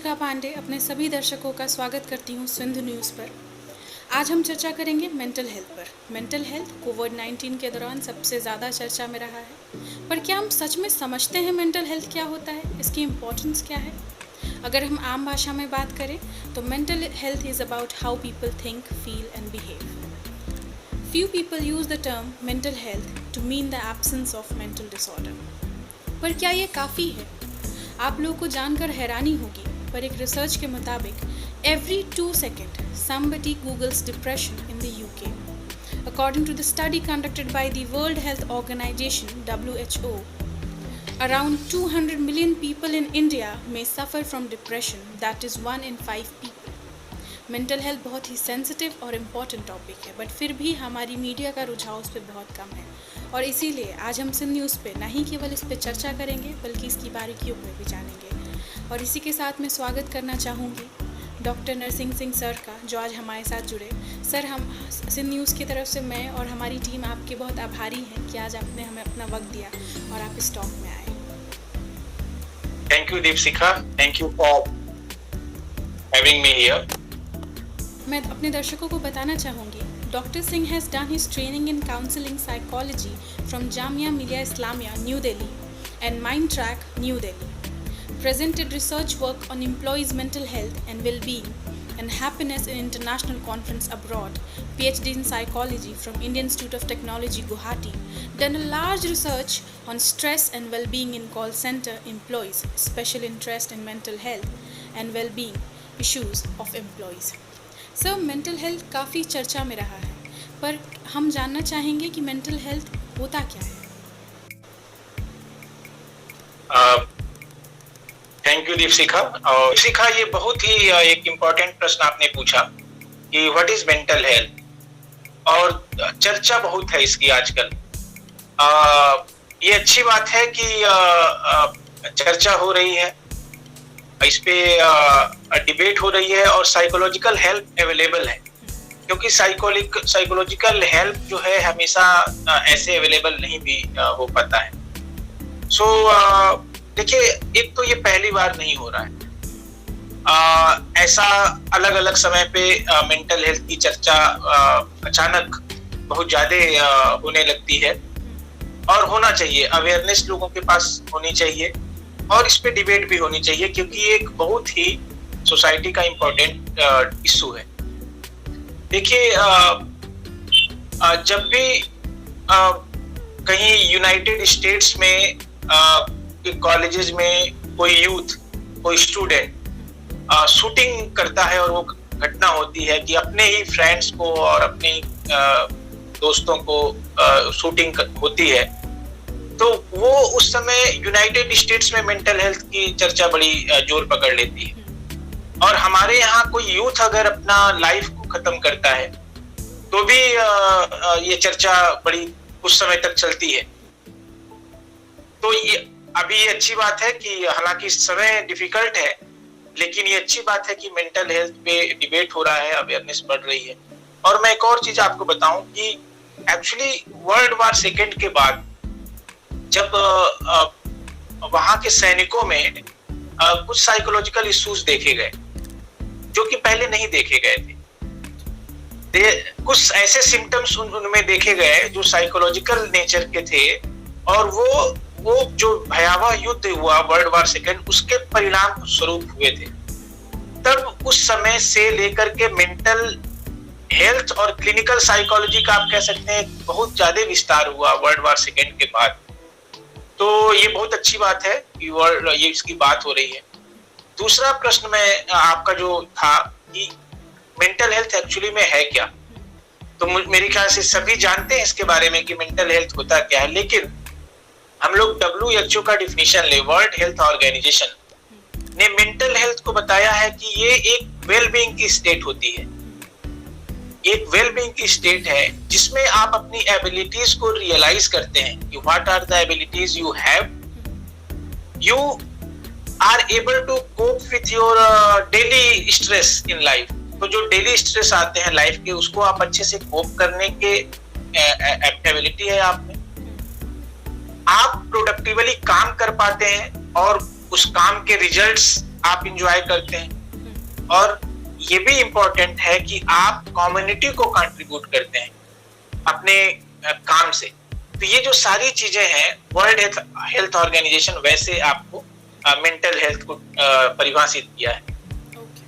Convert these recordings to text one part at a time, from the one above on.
शिखा पांडे अपने सभी दर्शकों का स्वागत करती हूँ सिंधु न्यूज़ पर। आज हम चर्चा करेंगे मेंटल हेल्थ पर। मेंटल हेल्थ कोविड-19 के दौरान सबसे ज़्यादा चर्चा में रहा है, पर क्या हम सच में समझते हैं मेंटल हेल्थ क्या होता है, इसकी इम्पोर्टेंस क्या है? अगर हम आम भाषा में बात करें तो mental health is about how people think, feel and behave. Few people use the term mental health to mean the absence of mental disorder. पर क्या ये काफ़ी है? आप लोगों को जानकर हैरानी होगी, पर एक रिसर्च के मुताबिक every 2 seconds somebody googles depression in the UK. According to the study conducted by the World Health Organization (WHO), around 200 million people in India may suffer from depression, that is 1 in 5 people. Mental health बहुत ही sensitive और important topic है, but फिर भी हमारी media का रुझाव उस पर बहुत कम है, और इसीलिए आज हम सिंध न्यूज़ पे न ही केवल इस पर चर्चा करेंगे बल्कि इसकी बारीकियों पर भी जानेंगे। और इसी के साथ मैं स्वागत करना चाहूँगी डॉक्टर नरसिंह सिंह सर का, जो आज हमारे साथ जुड़े। सर, हम सिंध न्यूज़ की तरफ से मैं और हमारी टीम आपके बहुत आभारी हैं कि आज आपने हमें अपना वक्त दिया और आप इस टॉक में आए। Thank you Deepshikha, thank you for having me here. मैं अपने दर्शकों को बताना चाहूँगी, doctor Singh has done his training in counselling psychology from Jamia Millia Islamia, New Delhi and Mind Track, New Delhi. Presented research work on employees' mental health and well-being and happiness in international conference abroad. PhD in psychology from Indian Institute of Technology, Guwahati. Done a large research on stress and well-being in call center employees. Special interest in mental health and well-being issues of employees. Sir, mental health काफ़ी चर्चा में रहा है, पर हम जानना चाहेंगे कि मेंटल हेल्थ होता क्या है। Thank you Deepshikha. और दीपशिखा, ये बहुत ही एक इम्पोर्टेंट प्रश्न आपने पूछा कि व्हाट इज मेंटल हेल्थ, और चर्चा बहुत है इसकी आजकल। ये अच्छी बात है कि चर्चा हो रही है, इस पे डिबेट हो रही है और साइकोलॉजिकल हेल्प अवेलेबल है, क्योंकि साइकोलॉजिकल हेल्प जो है हमेशा ऐसे अवेलेबल नहीं भी हो पाता है। सो देखिए, एक तो ये पहली बार नहीं हो रहा है। ऐसा अलग अलग समय पे मेंटल हेल्थ की चर्चा अचानक बहुत ज्यादा होने लगती है, और होना चाहिए। अवेयरनेस लोगों के पास होनी चाहिए और इस पे डिबेट भी होनी चाहिए, क्योंकि ये एक बहुत ही सोसाइटी का इम्पोर्टेंट इशू है। देखिए, जब भी कहीं यूनाइटेड स्टेट्स में कॉलेजेस में कोई यूथ, कोई स्टूडेंट शूटिंग करता है और वो घटना होती है कि अपने ही फ्रेंड्स को और अपने दोस्तों को शूटिंग होती है, तो वो उस समय यूनाइटेड स्टेट्स में मेंटल हेल्थ की चर्चा बड़ी जोर पकड़ लेती है। और हमारे यहाँ कोई यूथ अगर अपना लाइफ को खत्म करता है तो भी ये चर्चा बड़ी कुछ समय तक चलती है। तो ये अभी ये अच्छी बात है कि हालांकि समय डिफिकल्ट है, लेकिन ये अच्छी बात है कि मेंटल हेल्थ पे डिबेट हो रहा है, अवेयरनेस बढ़ रही है। और मैं एक और चीज आपको बताऊं कि एक्चुअली वर्ल्ड वार सेकेंड के बाद जब वहां के सैनिकों में कुछ साइकोलॉजिकल इश्यूज देखे गए जो कि पहले नहीं देखे गए थे। कुछ ऐसे सिम्टम्स उनमें देखे गए जो साइकोलॉजिकल नेचर के थे, और वो जो भयावह युद्ध हुआ वर्ल्ड वार सेकेंड, उसके परिणाम स्वरूप हुए थे। तब उस समय से लेकर के मेंटल हेल्थ और क्लिनिकल साइकोलॉजी का आप कह सकते हैं बहुत ज्यादा विस्तार हुआ वर्ल्ड वार सेकेंड के बाद। तो ये बहुत अच्छी बात है कि ये इसकी बात हो रही है। दूसरा प्रश्न में आपका जो था कि मेंटल हेल्थ एक्चुअली में है क्या, तो मेरे ख्याल से सभी जानते हैं इसके बारे में कि मेंटल हेल्थ होता क्या है, लेकिन हम लोग WHO का डिफिनीशन ले, वर्ल्ड हेल्थ ऑर्गेनाइजेशन ने मेंटल हेल्थ को बताया है कि ये एक वेलबींग की स्टेट होती है। एक वेलबींग की स्टेट है जिसमें आप अपनी एबिलिटीज को रियलाइज करते हैं कि what are the abilities you have, you are able to cope with your daily stress in life. तो जो डेली स्ट्रेस आते हैं लाइफ के, उसको आप अच्छे से कोप करने के एबिलिटी है आप में। आप प्रोडक्टिवली काम कर पाते हैं और उस काम के रिजल्ट्स आप इंजॉय करते हैं, और ये भी इम्पोर्टेंट है कि आप कम्युनिटी को कंट्रीब्यूट करते हैं अपने काम से। तो ये जो सारी चीजें हैं, वर्ल्ड हेल्थ ऑर्गेनाइजेशन वैसे आपको मेंटल हेल्थ को परिभाषित किया है।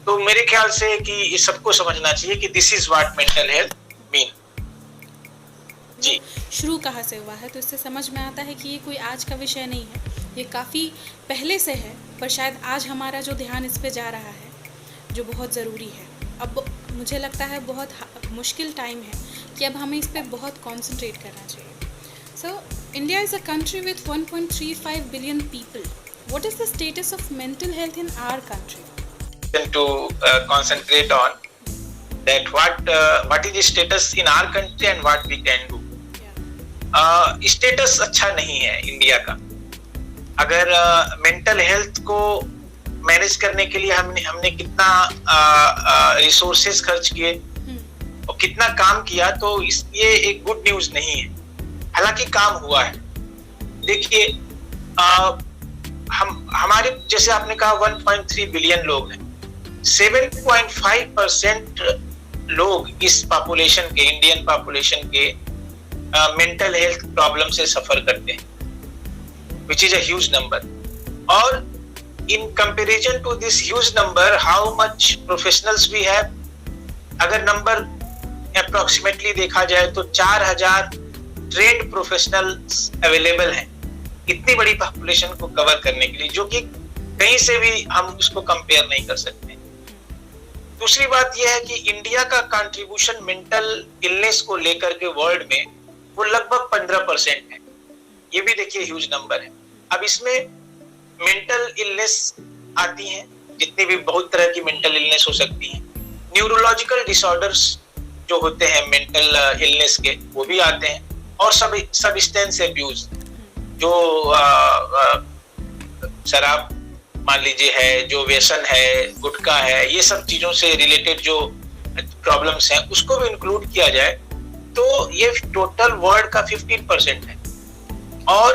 तो मेरे ख्याल से कि इस सबको समझना चाहिए कि this is what mental health mean. जी, शुरू कहाँ से हुआ है, तो इससे समझ में आता है कि ये कोई आज का विषय नहीं है, ये काफ़ी पहले से है, पर शायद आज हमारा जो ध्यान इस पे जा रहा है, जो बहुत ज़रूरी है। अब मुझे लगता है बहुत मुश्किल टाइम है कि अब हमें इस पे बहुत कॉन्सेंट्रेट करना चाहिए। So India is a country with 1.35 billion people. What is the status of mental health in our country? to concentrate on that what is the status in our country and what we can do. Status अच्छा नहीं है India का। अगर mental health को manage करने के लिए हमने कितना रिसोर्सेज खर्च किए और कितना काम किया, तो ये एक गुड न्यूज नहीं है। हालांकि काम हुआ है। देखिए, हमारे जैसे आपने कहा 1.3 बिलियन लोग हैं, 7.5% लोग इस पॉपुलेशन के, इंडियन पॉपुलेशन के मेंटल हेल्थ प्रॉब्लम से सफर करते हैं, which is a huge number. और in comparison to this huge number, how much professionals we have? अगर नंबर approximately देखा जाए तो 4,000 ट्रेंड प्रोफेशनल्स अवेलेबल हैं इतनी बड़ी पॉपुलेशन को कवर करने के लिए, जो कि कहीं से भी हम उसको कंपेयर नहीं कर सकते। दूसरी बात यह है कि इंडिया का कंट्रीब्यूशन मेंटल इलनेस को लेकर के वर्ल्ड में वो लगभग 15% है। ये भी देखिए ह्यूज नंबर है। अब इसमें मेंटल इलनेस आती हैं, जितनी भी बहुत तरह की मेंटल इलनेस हो सकती हैं। न्यूरोलॉजिकल डिसऑर्डर्स जो होते हैं मेंटल इलनेस के, वो भी आते हैं। और सब्सटेंस अब्यूज, जो शराब मान लीजिए है, जो व्यसन है, गुटखा है, ये सब चीजों से रिलेटेड जो प्रॉब्लम्स हैं उसको भी इंक्लूड किया जाए तो ये टोटल वर्ल्ड का 15% है। और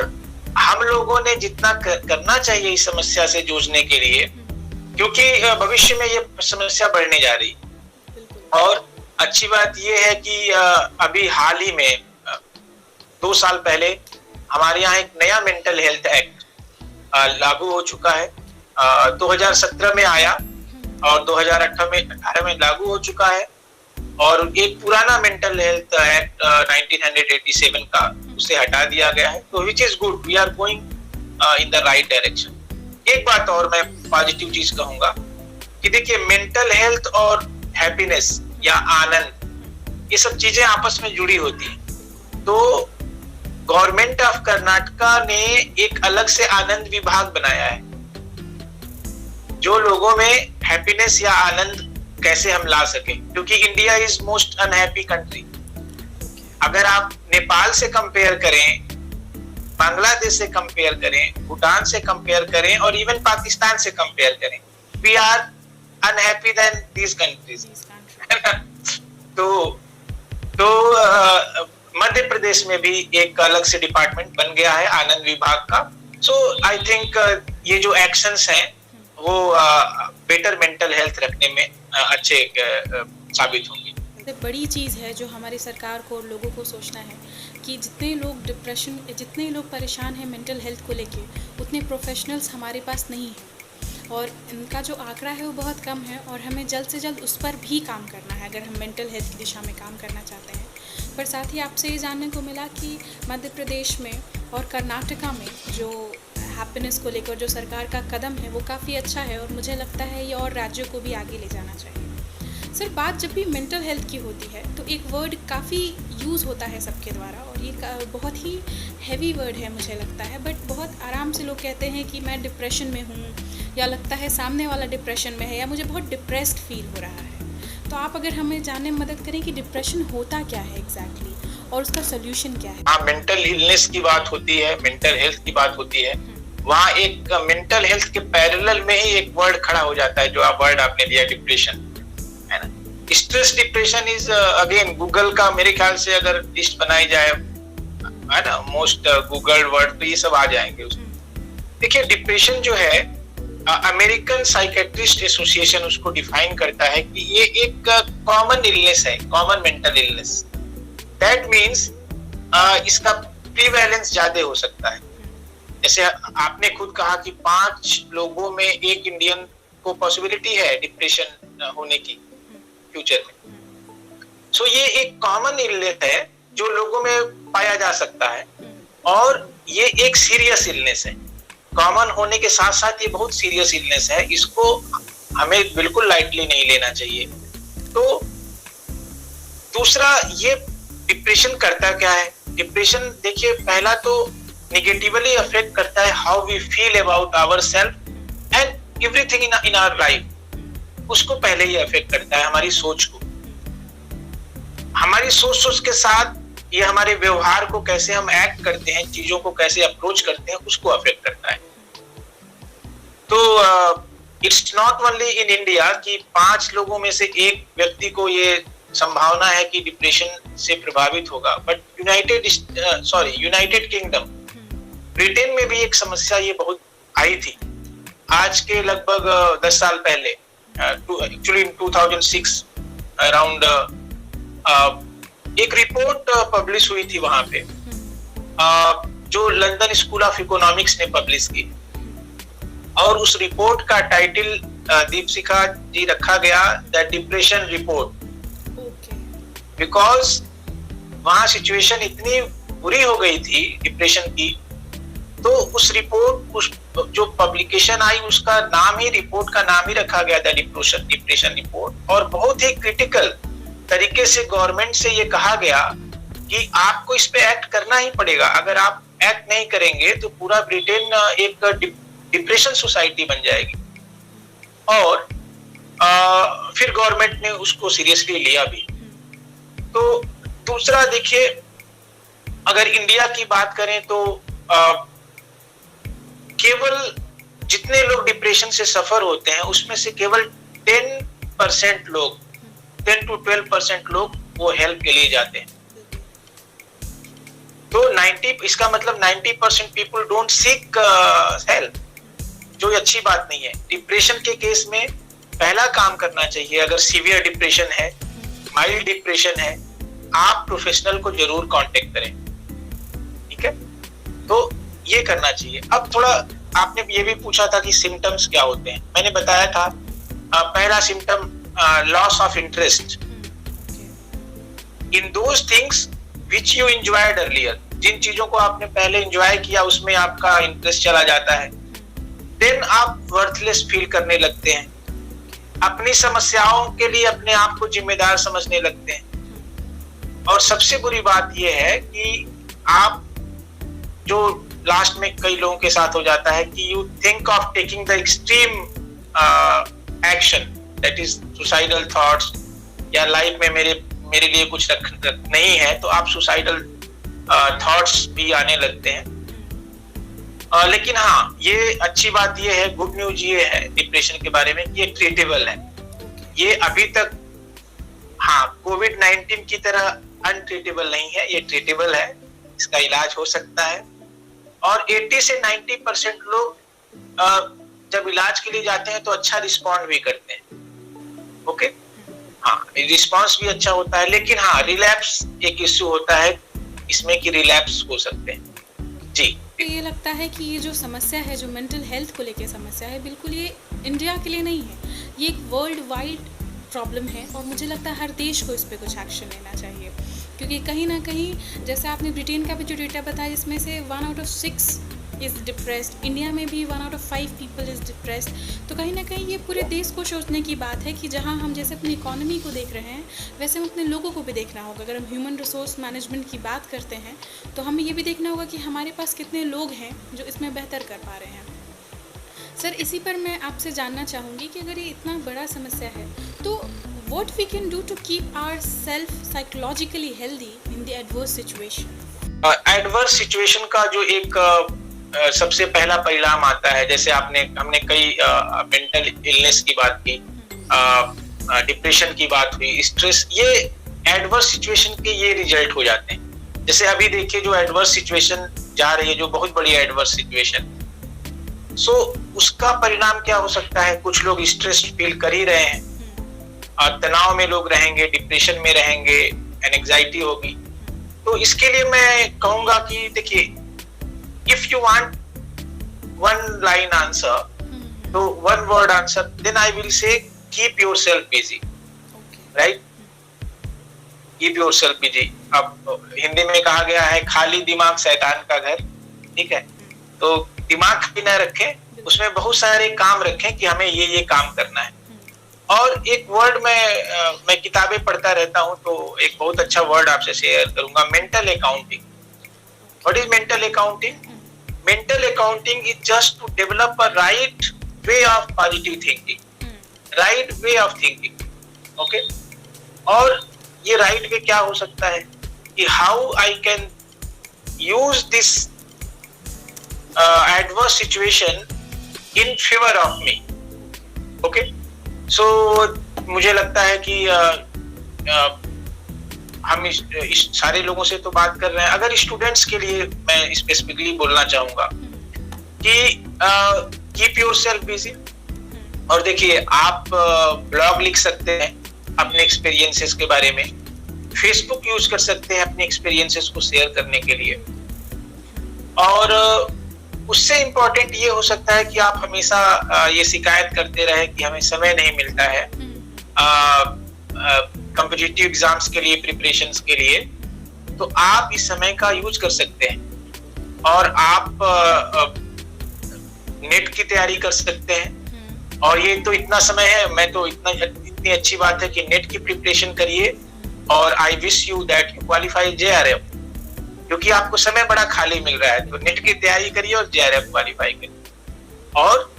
हम लोगों ने जितना करना चाहिए इस समस्या से जूझने के लिए, क्योंकि भविष्य में ये समस्या बढ़ने जा रही है। और अच्छी बात ये है कि अभी हाल ही में 2 साल पहले हमारे यहाँ एक नया मेंटल हेल्थ एक्ट लागू हो चुका है। 2017 में आया और 2018 में लागू हो चुका है। और एक पुराना मेंटल हेल्थ एक्ट 1987 का उसे हटा दिया गया है। तो which is good, we are going in the right direction. एक बात और मैं पॉजिटिव चीज कहूंगा कि देखिए, मेंटल हेल्थ और हैप्पीनेस या आनंद, ये सब चीजें आपस में जुड़ी होती हैं। तो गवर्नमेंट ऑफ कर्नाटका ने एक अलग से आनंद विभाग बनाया है, जो लोगों में हैप्पीनेस या आनंद कैसे हम ला सके, क्योंकि India is most unhappy country. अगर आप नेपाल से कंपेयर करें, बांग्लादेश से कंपेयर करें, भूटान से कंपेयर करें और इवन पाकिस्तान से कंपेयर करें, we are unhappy than these countries. तो मध्य प्रदेश में भी एक अलग से डिपार्टमेंट बन गया है आनंद विभाग का। सो आई थिंक ये जो एक्शंस हैं वो बेटर मेंटल हेल्थ रखने में अच्छे साबित होंगे। बड़ी चीज़ है जो हमारी सरकार को और लोगों को सोचना है कि जितने लोग परेशान हैं मेंटल हेल्थ को लेके, उतने प्रोफेशनल्स हमारे पास नहीं हैं और इनका जो आंकड़ा है वो बहुत कम है। और हमें जल्द से जल्द उस पर भी काम करना है अगर हम मेंटल हेल्थ की दिशा में काम करना चाहते हैं। पर साथ ही आपसे ये जानने को मिला कि मध्य प्रदेश में और कर्नाटका में जो हैप्पीनेस को लेकर जो सरकार का कदम है वो काफ़ी अच्छा है और मुझे लगता है ये और राज्यों को भी आगे ले जाना चाहिए। सर, बात जब भी मेंटल हेल्थ की होती है तो एक वर्ड काफ़ी यूज़ होता है सबके द्वारा और ये बहुत ही हैवी वर्ड है मुझे लगता है, बट बहुत आराम से लोग कहते हैं कि मैं डिप्रेशन में हूँ, या लगता है सामने वाला डिप्रेशन में है, या मुझे बहुत डिप्रेस्ड फील हो रहा है। तो आप अगर हमें जानने में मदद करें कि डिप्रेशन होता क्या है एग्जैक्टली और उसका सोल्यूशन क्या है। हाँ, मेंटल इलनेस की बात होती है, मेंटल हेल्थ की बात होती है, वहाँ एक मेंटल हेल्थ के पैरेलल में ही एक वर्ड खड़ा हो जाता है, जो वर्ड आपने दिया, डिप्रेशन, है ना। Stress depression is again Google का, मेरे ख्याल से अगर लिस्ट बनाई जाए, है ना, मोस्ट गूगल वर्ड, तो ये सब आ जाएंगे उसमें। देखिए, डिप्रेशन जो है अमेरिकन साइकेट्रिस्ट एसोसिएशन उसको डिफाइन करता है कि ये एक कॉमन इलनेस है, common mental illness. That means इसका प्रीवैलेंस ज्यादा हो सकता है। जैसे आपने खुद कहा कि 5 लोगों में एक इंडियन को पॉसिबिलिटी है डिप्रेशन होने की फ्यूचर में। सो ये एक कॉमन इलनेस है जो लोगों में पाया जा सकता है, और ये एक सीरियस इलनेस है। कॉमन होने के साथ साथ ये बहुत सीरियस इलनेस है, इसको हमें बिल्कुल लाइटली नहीं लेना चाहिए। तो दूसरा, ये डिप्रेशन करता क्या है? डिप्रेशन देखिए, पहला तो नेगेटिवली अफेक्ट करता है how we feel about ourselves and everything in our life. उसको पहले ही अफेक्ट करता है, हमारी सोच को। हमारी सोच के साथ ये हमारे व्यवहार को, कैसे हम एक्ट करते हैं, चीजों को कैसे अप्रोच करते हैं, उसको अफेक्ट करता है। तो it's not only in India कि 5 लोगों में से एक व्यक्ति को ये संभावना है कि डिप्रेशन से प्रभावित होगा, बट यूनाइटेड किंगडम, ब्रिटेन में भी एक समस्या ये बहुत आई थी। आज के लगभग 10 साल पहले, एक्चुअली इन 2006 अराउंड, एक रिपोर्ट पब्लिश हुई थी वहां पे, जो लंदन स्कूल ऑफ इकोनॉमिक्स ने पब्लिश की, और उस रिपोर्ट का टाइटल दीपशिखा जी रखा गया द डिप्रेशन रिपोर्ट। बिकॉज वहां सिचुएशन इतनी बुरी हो गई थी डिप्रेशन की, तो उस रिपोर्ट, उस जो पब्लिकेशन आई, उसका नाम ही, रिपोर्ट का नाम ही रखा गया था डिप्रेशन रिपोर्ट। और बहुत ही क्रिटिकल तरीके से गवर्नमेंट से ये कहा गया कि आपको इस पे एक्ट करना ही पड़ेगा। अगर आप एक्ट नहीं करेंगे तो पूरा ब्रिटेन एक डिप्रेशन सोसाइटी बन जाएगी। और फिर गवर्नमेंट ने उसको सीरियसली लिया भी। तो दूसरा देखिए, अगर इंडिया की बात करें तो केवल जितने लोग डिप्रेशन से सफर होते हैं उसमें से केवल 10% लोग, 10 to 12% लोग वो हेल्प के लिए जाते हैं। तो 90, इसका मतलब 90% पीपल डोंट सीक हेल्प, जो अच्छी बात नहीं है। डिप्रेशन के केस में पहला काम करना चाहिए, अगर सीवियर डिप्रेशन है, माइल्ड डिप्रेशन है, आप प्रोफेशनल को जरूर कांटेक्ट करें, ठीक है? तो ये करना चाहिए। अब थोड़ा आपने ये भी पूछा था कि सिम्टम्स क्या होते हैं। मैंने बताया था, पहला symptom loss of interest in those things which you enjoyed earlier. जिन चीजों को आपने पहले एंजॉय किया उसमें आपका इंटरेस्ट चला जाता है। देन आप वर्थलेस फील करने लगते हैं, अपनी समस्याओं के लिए अपने आप को जिम्मेदार समझने लगते हैं। और सबसे बुरी बात यह है कि आप, जो लास्ट में कई लोगों के साथ हो जाता है, कि you think of taking the extreme action, that is suicidal thoughts, या लाइफ में मेरे लिए कुछ नहीं है, तो आप सुसाइडल थॉट्स भी आने लगते हैं। लेकिन हाँ, ये अच्छी बात ये है, गुड न्यूज ये है डिप्रेशन के बारे में, ये ट्रीटेबल है। ये अभी तक, हाँ, कोविड-19 की तरह अनट्रीटेबल नहीं है, ये ट्रीटेबल है, इसका इलाज हो सकता है। और 80 से 90% लोग जब इलाज के लिए जाते हैं तो अच्छा रिस्पॉन्ड भी करते हैं। ओके, हाँ, रिस्पॉन्स भी अच्छा होता है। लेकिन हाँ, रिलैप्स एक इश्यू होता है इसमें, कि रिलैप्स हो सकते हैं। जी, तो ये लगता है कि ये जो समस्या है, जो मेंटल हेल्थ को लेकर समस्या है, बिल्कुल ये इंडिया के लिए नहीं है, ये एक वर्ल्ड वाइड प्रॉब्लम है। और मुझे लगता है हर देश को इस पर कुछ एक्शन लेना चाहिए, क्योंकि कहीं ना कहीं, जैसे आपने ब्रिटेन का भी जो डेटा बताया, जिसमें से 1 out of 6 is depressed, India में भी 1 out of 5 people is depressed. तो कहीं ना कहीं ये पूरे देश को सोचने की बात है कि जहाँ हम जैसे अपनी इकोनॉमी को देख रहे हैं, वैसे हम अपने लोगों को भी देखना होगा। अगर हम ह्यूमन रिसोर्स मैनेजमेंट की बात करते हैं तो हमें ये भी देखना होगा कि हमारे पास कितने लोग हैं जो इसमें बेहतर कर पा रहे हैं। सर, इसी पर मैं आपसे जानना चाहूँगी कि अगर ये इतना बड़ा समस्या है, तो what we can do to keep ourself psychologically healthy in the adverse situation? Adverse situation का जो एक सबसे पहला परिणाम आता है, जैसे हमने कई मेंटल इलनेस की बात की, डिप्रेशन की बात हुई, स्ट्रेस, ये एडवर्स सिचुएशन के ये रिजल्ट हो जाते हैं। जैसे अभी देखिए, जो एडवर्स सिचुएशन जा रही है, जो बहुत बड़ी एडवर्स सिचुएशन, सो उसका परिणाम क्या हो सकता है? कुछ लोग स्ट्रेस फील कर ही रहे हैं, तनाव में लोग रहेंगे, डिप्रेशन में रहेंगे, एंजाइटी होगी। तो इसके लिए मैं कहूंगा कि देखिए, if you want one line answer, तो one word answer, then I will say keep yourself busy, right? Keep yourself busy. अब हिंदी में कहा गया है खाली दिमाग शैतान का घर, ठीक है? तो दिमाग खाली न रखें, उसमें बहुत सारे काम रखें कि हमें ये काम करना है। और एक वर्ड मैं किताबें पढ़ता रहता हूं, तो एक बहुत अच्छा वर्ड आपसे शेयर करूंगा, mental accounting. What is mental accounting? Mental accounting is just to develop a right way of positive thinking, right way of thinking, okay? और ये राइट वे क्या हो सकता है कि how I can use this adverse situation in favor of me, okay? So मुझे लगता है कि हम इस सारे लोगों से तो बात कर रहे हैं। अगर स्टूडेंट्स के लिए मैं स्पेसिफिकली बोलना चाहूंगा कि कीप योरसेल्फ बिजी। और देखिए, आप ब्लॉग लिख सकते हैं अपने एक्सपीरियंसेस के बारे में, फेसबुक यूज कर सकते हैं अपने एक्सपीरियंसेस को शेयर करने के लिए, और उससे इम्पोर्टेंट ये हो सकता है कि आप हमेशा ये शिकायत करते रहे कि हमें समय नहीं मिलता है कॉम्पिटिटिव एग्जाम्स के लिए, प्रिपरेशंस के लिए। तो आप इस समय का यूज कर सकते हैं और आप नेट की तैयारी कर सकते हैं। और ये तो इतना समय है, मैं तो इतनी अच्छी बात है कि नेट की प्रिपरेशन करिए, और I wish you that you qualify JRF, क्योंकि आपको समय बड़ा खाली मिल रहा है। तो नेट की तैयारी करिए और JRF क्वालिफाई करिए। और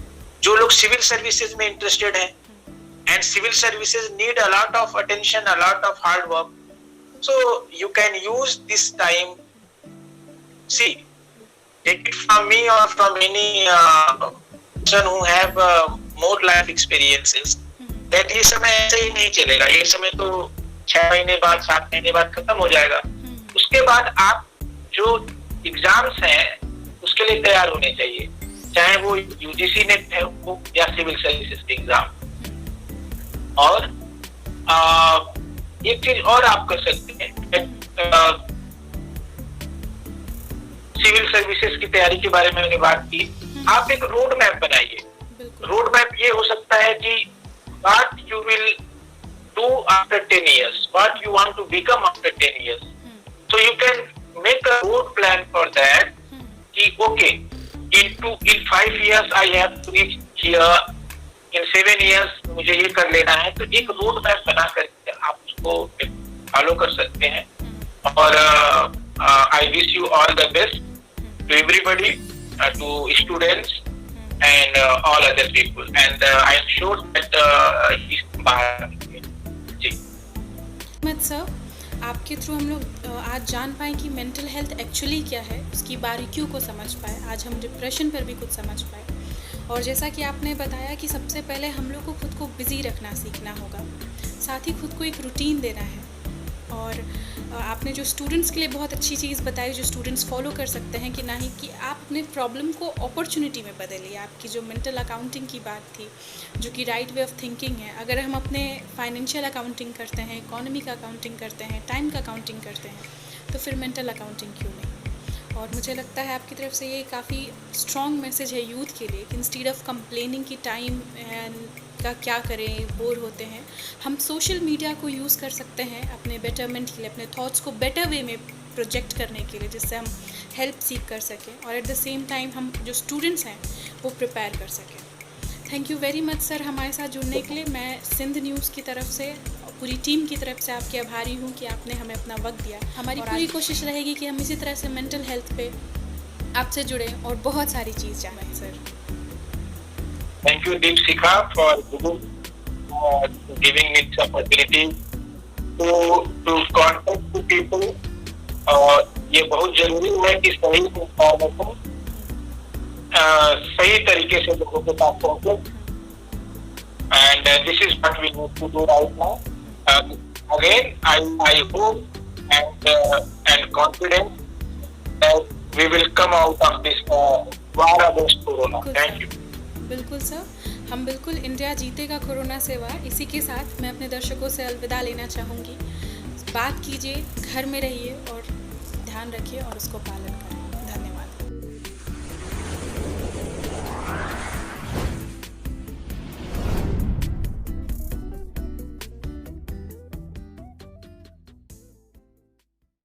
जो लोग सिविल सर्विसेज में इंटरेस्टेड हैं, and civil services need a lot of attention, a lot of hard work, so you can use this time, see, take it from me और from any person who have more life experiences, that ये समय ऐसे ही नहीं चलेगा। ये समय तो 6 महीने बाद, 7 महीने बाद खत्म हो जाएगा। उसके बाद आप जो एग्जाम्स हैं उसके लिए तैयार होने चाहिए, चाहे वो UGC नेट है हो या सिविल सर्विसेज के एग्जाम। और एक चीज और आप कर सकते हैं, सिविल सर्विसेज की तैयारी के बारे में मैंने बात की, आप एक रोड मैप बनाइए। रोड मैप ये हो सकता है कि what you will do after 10 years, what you want to become after 10 years. So you can make a road plan for that. कि okay, in 5 years I have to reach here, in 7 years मुझे ये कर लेना है। तो एक road map बना करके आप उसको फॉलो कर सकते हैं। और I wish you all the best to everybody, to students and all other people, and I am sure that इस बाहर जी सर, आपके थ्रू हम लोग आज जान पाए कि मेंटल हेल्थ एक्चुअली क्या है, उसकी बारीकियों को समझ पाए। आज हम डिप्रेशन पर भी कुछ समझ पाए। और जैसा कि आपने बताया कि सबसे पहले हम लोग को खुद को बिज़ी रखना सीखना होगा, साथ ही खुद को एक रूटीन देना है। और आपने जो स्टूडेंट्स के लिए बहुत अच्छी चीज़ बताई, जो स्टूडेंट्स फॉलो कर सकते हैं कि ना ही कि आप अपने प्रॉब्लम को अपॉर्चुनिटी में बदलिए। आपकी जो मेंटल अकाउंटिंग की बात थी, जो कि राइट वे ऑफ थिंकिंग है, अगर हम अपने फाइनेंशियल अकाउंटिंग करते हैं, इकोनॉमी का अकाउंटिंग करते हैं, टाइम का अकाउंटिंग करते हैं, तो फिर मेंटल अकाउंटिंग क्यों नहीं? और मुझे लगता है आपकी तरफ से ये काफ़ी स्ट्रॉन्ग मैसेज है यूथ के लिए कि इंस्टीड ऑफ कंप्लेनिंग की टाइम का क्या करें, बोर होते हैं, हम सोशल मीडिया को यूज़ कर सकते हैं अपने बेटरमेंट के लिए, अपने थॉट्स को बेटर वे में प्रोजेक्ट करने के लिए, जिससे हम हेल्प सीख कर सकें और एट द सेम टाइम हम जो स्टूडेंट्स हैं वो प्रिपेयर कर सकें। Thank you very much sir हमारे साथ जुड़ने के लिए। मैं सिंध न्यूज़ की तरफ से, पूरी टीम की तरफ से आपकी आभारी हूँ कि आपने हमें अपना वक्त दिया। हमारी पूरी कोशिश रहेगी कि हम इसी तरह से मेंटल हेल्थ पे आपसे जुड़े और बहुत सारी चीज़ जानें sir. Thank you, Deepshikha, for giving me this opportunity to contact the people. ये बहुत जरूरी है कि सही इंफॉर्मेशन सही तरीके से लोगों के पास पहुंचे, and this is what we need to do right now. Again, I hope and confident that we will come out of this war against Corona. Thank you. बिल्कुल सर, हम बिल्कुल इंडिया जीतेगा कोरोना से वार, इसी के साथ मैं अपने दर्शकों से अलविदा लेना चाहूँगी। बात कीजिए, घर में रहिए और ध्यान रखिए और उसको पालन करें।